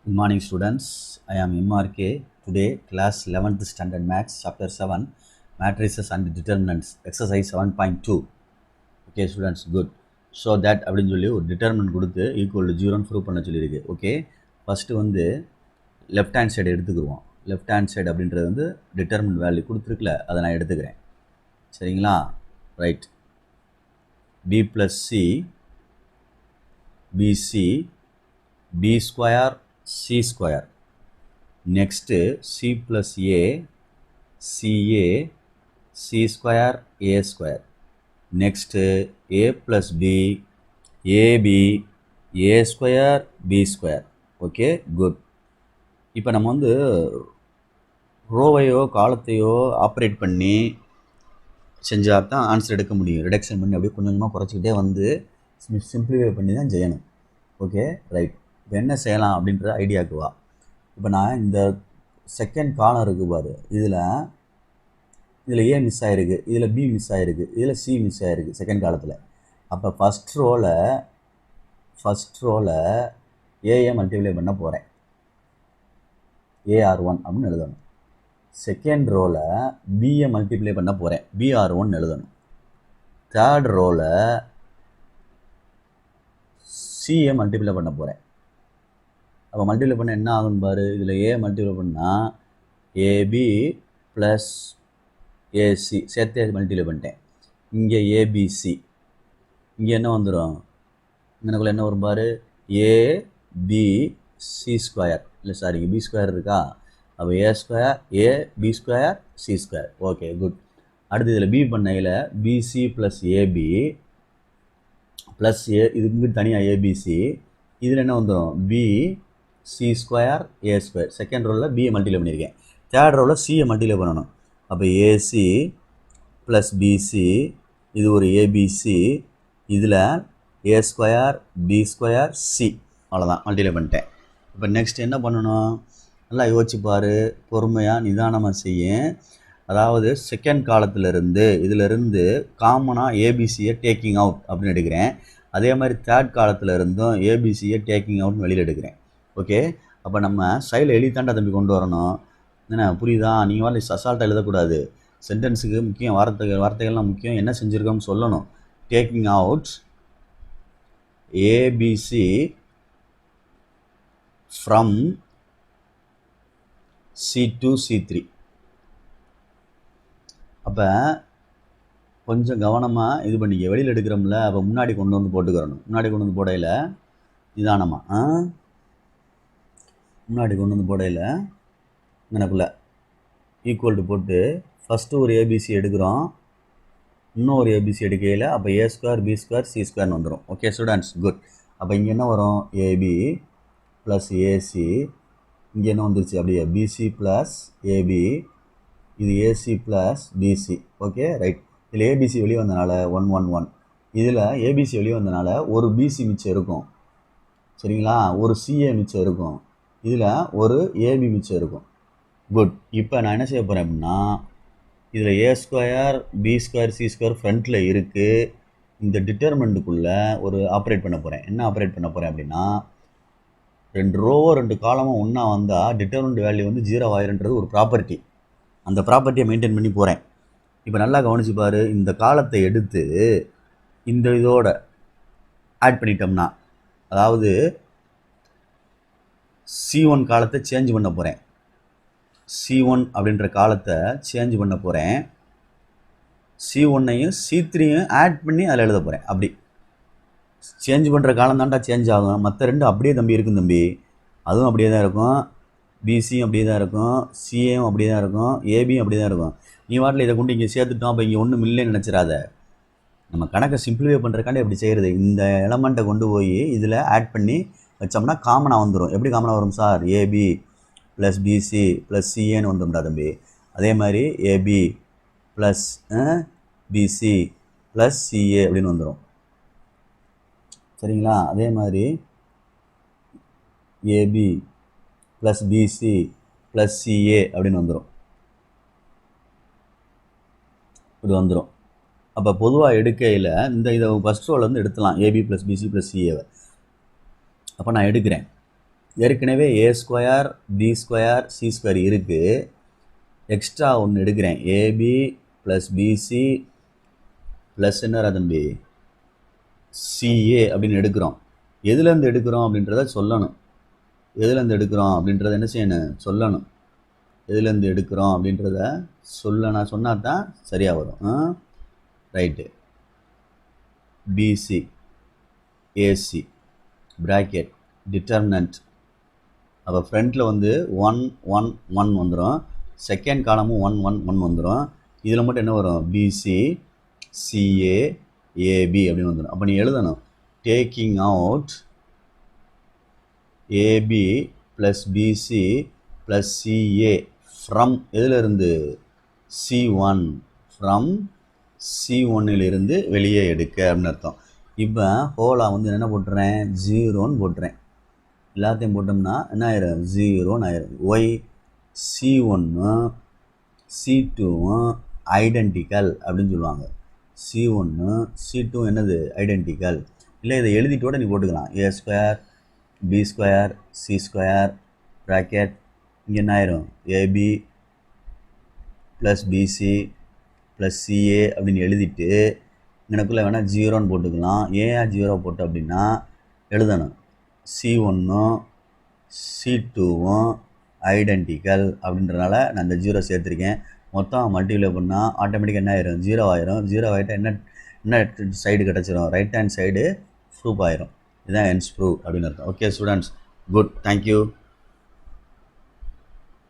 Good morning, students. I am MRK. Today, class 11th standard maths, chapter 7, matrices and determinants, exercise 7.2. Okay, students, good. So that அப்படின்னு சொல்லி ஒரு determinant கொடுத்து equal to ஜீரோன்னு prove பண்ண சொல்லியிருக்கு. Okay, first வந்து left hand side எடுத்துக்குருவோம். Left hand side அப்படின்றது வந்து டிட்டர்மினன்ட் வேல்யூ கொடுத்துருக்குல, அதை நான் எடுத்துக்கிறேன். சரிங்களா? Right. B plus C BC B square C square. Next C plus A CA C square A square. Next A plus B AB A square B square. Okay, good. இப்போ நம்ம வந்து ரோவையோ காலத்தையோ operate பண்ணி செஞ்சால் தான் ஆன்சர் எடுக்க முடியும். Reduction பண்ணி அப்படியே கொஞ்சம் கொஞ்சமாக குறைச்சிக்கிட்டே வந்து சிம்பிளிஃபை பண்ணி தான் செய்யணும். Okay, right. இப்போ என்ன செய்யலாம் அப்படின்ற ஐடியாவுக்கு வா. இப்போ நான் இந்த செகண்ட் காலம் இருக்குது பாரு, இதில் ஏ மிஸ் ஆகிருக்கு, இதில் பி மிஸ் ஆகிருக்கு, இதில் சி மிஸ் ஆகிருக்கு செகண்ட் காலத்தில். அப்போ ஃபஸ்ட் ரோவில் ஏஏ மல்டிப்ளை பண்ண போகிறேன், ஏஆர்1 அப்படின்னு எழுதணும். செகண்ட் ரோவில் பிஏ மல்டிப்ளை பண்ண போகிறேன், பிஆர்1 எழுதணும். தேர்ட் ரோவில் சிஏ மல்டிப்ளை பண்ண போகிறேன். அப்போ மல்டிப்ளை பண்ண என்ன ஆகுன்னு பாரு, இதில் ஏ மல்டிப்ளை பண்ணால் ஏபி ப்ளஸ் ஏசி சேர்த்தே மல்டிப்ளை பண்ணிட்டேன். இங்கே ஏபிசி, இங்கே என்ன வந்துடும், இங்கனக்குள்ளே என்ன வரும் பாரு, ஏபி சி ஸ்கொயர். இல்லை சாரி, பி ஸ்கொயர் இருக்கா, அப்போ A square A B square C square. Okay, good. அடுத்து இதில் பி பண்ணையில் BC plus AB plus A, இதுக்கு தனியாக ஏபிசி, இதில் என்ன வந்துடும் B C square A square. Second ரோவில் பிஏ மல்டிப்ளை பண்ணியிருக்கேன். தேர்ட் ரோவில் சிஏ மல்டிப்ளை பண்ணணும். அப்போ ஏசி ப்ளஸ் பிசி, இது ஒரு ஏபிசி, இதில் A square B square C, அவ்வளோதான் மல்டிப்ளை பண்ணிட்டேன். இப்போ நெக்ஸ்ட் என்ன பண்ணணும், நல்லா யோசிச்சுப்பார், பொறுமையாக நிதானமாக செய்ய. அதாவது செகண்ட் காலத்திலிருந்து இதிலிருந்து காமனாக ஏபிசியை டேக்கிங் அவுட் அப்படின்னு எடுக்கிறேன். அதே மாதிரி தேர்ட் காலத்தில் இருந்தும் ஏபிசியை டேக்கிங் அவுட்னு வெளியில் எடுக்கிறேன். ஓகே, அப்போ நம்ம சைடில் எழுதித்தாண்டா தம்பி கொண்டு வரணும். என்ன புரியுதா? நீங்கள் வரல அசால்ட்டாக எழுதக்கூடாது. சென்டென்ஸுக்கு முக்கியம், வார்த்தைகள்லாம் முக்கியம். என்ன செஞ்சுருக்கோம்னு சொல்லணும். Taking out ABC from C2 C3. அப்போ கொஞ்சம் கவனமாக இது பண்ணிக்க. வெளியில் எடுக்கிறோம்ல, அப்போ முன்னாடி கொண்டு வந்து போட்டுக்கிறணும். முன்னாடி கொண்டு வந்து போடையில் நிதானமாக, முன்னாடி கொண்டு வந்து போடையில் எனக்குள்ள ஈக்குவல் டு போட்டு ஃபஸ்ட்டு ஒரு ஏபிசி எடுக்கிறோம், இன்னும் ஒரு ஏபிசி எடுக்கையில் அப்போ A square B square C ஸ்கொயர்னு வந்துடும். Okay students, good. அப்போ இங்கே என்ன வரும், ஏபி ப்ளஸ் ஏசி, இங்கே என்ன வந்துருச்சு அப்படியே பிசி ப்ளஸ் ஏபி, இது AC plus BC. Okay, right. இதில் ஏபிசி வெளியே வந்தனால 1 1 1, இதில் ஏபிசி வெளியே வந்தனால ஒரு பிசி மிச்சம் இருக்கும். சரிங்களா? ஒரு சிஏ மிச்சம் இருக்கும், இதில் ஒரு ஏபி மிச்சம் இருக்கும். குட். இப்போ நான் என்ன செய்ய போகிறேன் அப்படின்னா, இதில் A square B square C square ஃப்ரண்ட்டில் இருக்குது. இந்த டிட்டர்மெண்ட்டுக்குள்ளே ஒரு ஆப்ரேட் பண்ண போகிறேன். என்ன ஆப்ரேட் பண்ண போகிறேன் அப்படின்னா, 2 ரோவோ 2 காலமோ ஒன்றா வந்தால் டிட்டர்மெண்ட் வேல்யூ வந்து 0 ஆயிருன்றது ஒரு ப்ராப்பர்ட்டி. அந்த ப்ராப்பர்ட்டியை மெயின்டைன் பண்ணி போகிறேன். இப்போ நல்லா கவனிச்சு பாரு, இந்த காலத்தை எடுத்து இந்த இதோட ஆட் பண்ணிட்டோம்னா, அதாவது C1 காலத்தை சேஞ்ச் பண்ண போகிறேன். C1 அப்படின்ற காலத்தை சேஞ்ச் பண்ண போகிறேன். C1ஐயும் C3யும் ஆட் பண்ணி அதில் எழுத போகிறேன். அப்படி சேஞ்ச் பண்ணுற காலம் தான்டா சேஞ்ச் ஆகும். மற்ற ரெண்டு அப்படியே தம்பி இருக்கும் தம்பி, அதுவும் அப்படியே தான் இருக்கும். பிசியும் அப்படியே தான் இருக்கும், சிஏயும் அப்படியே தான் இருக்கும், ஏபியும் அப்படியே தான் இருக்கும். நீ வாட்டில் இதை கொண்டு இங்கே சேர்த்துட்டோம், அப்போ இங்கே ஒன்றும் இல்லைன்னு நினச்சிடாத. நம்ம கணக்கை சிம்பிளிஃபை பண்ணுறக்காண்டி எப்படி செய்கிறது, இந்த எலமெண்ட்டை கொண்டு போய் இதில் ஆட் பண்ணி வச்சோம்னா காமனாக வந்துடும். எப்படி காமனாக வரும் sir, AB plus BC plus சிஏன்னு வந்துடும்டா தம்பி. அதே மாதிரி AB plus BC plus CA அப்படின்னு வந்துடும். சரிங்களா? அதே மாதிரி AB plus BC plus CA அப்படின்னு வந்துடும். இப்படி வந்துடும். அப்போ பொதுவாக எடுக்கையில் இதை ஃபஸ்ட் ரோலேருந்து எடுத்துலாம், ஏபி ப்ளஸ் பிசி ப்ளஸ் சிஏவை. அப்போ நான் எடுக்கிறேன். ஏற்கனவே A square B square C square இருக்குது, எக்ஸ்ட்ரா ஒன்று எடுக்கிறேன், ஏபி ப்ளஸ் பிசி ப்ளஸ் என்ன தம்பி சிஏ அப்படின்னு எடுக்கிறோம். எதுலேருந்து எடுக்கிறோம் அப்படின்றத சொல்லணும். எதுலேருந்து எடுக்கிறோம் அப்படின்றத என்ன செய்யணும் சொல்லணும். எதுலேருந்து எடுக்கிறோம் அப்படின்றத சொன்னா தான் சரியாக வரும். Right. BC AC bracket determinant. அப்போ ஃப்ரண்ட்டில் வந்து 1 1 1 வந்துடும், செகண்ட் காலமும் 1 1 1 வந்துடும். இதில் மட்டும் என்ன வரும், பிசி சிஏ ஏபி அப்படின்னு வந்துடும். அப்போ நீ எழுதணும், taking out AB plus BC plus CA from எதுலேருந்து C1, ஃப்ரம் C1லிருந்து வெளியே எடுக்க அப்படின்னு அர்த்தம். இப்போ ஹோலாக வந்து என்ன போட்டுறேன், 0ன்னு போட்டுறேன். எல்லாத்தையும் போட்டோம்னா என்ன ஆயிரும், 0ன்னு ஆயிரும். ஒய் C1 C2 ஐடென்டிக்கல் அப்படின்னு சொல்லுவாங்க. C1 C2 என்னது ஐடென்டிக்கல். இல்லை இதை எழுதிட்டோட நீ போட்டுக்கலாம், A square B square C square bracket இங்கே என்ன ஆயிரும், AB plus BC plus CA அப்படின்னு எழுதிட்டு எனக்குள்ளே வேணால் 0ன்னு போட்டுக்கலாம். ஏன் 0 போட்டு அப்படின்னா எழுதணும், C1 C2 ஐடென்டிக்கல் அப்படின்றனால நான் இந்த 0 சேர்த்துருக்கேன். மொத்தம் மல்டிப்ளை பண்ணால் ஆட்டோமேட்டிக்காக என்ன ஆயிரும், 0 ஆயிரும். 0 ஆகிட்டால் என்ன சைடு கிடச்சிரும், ரைட் ஹேண்ட் சைடு ப்ரூஃப் ஆயிரும். இதுதான் என்ஸ் ப்ரூஃப் அப்படின்னு அர்த்தம். Okay students, good, thank you.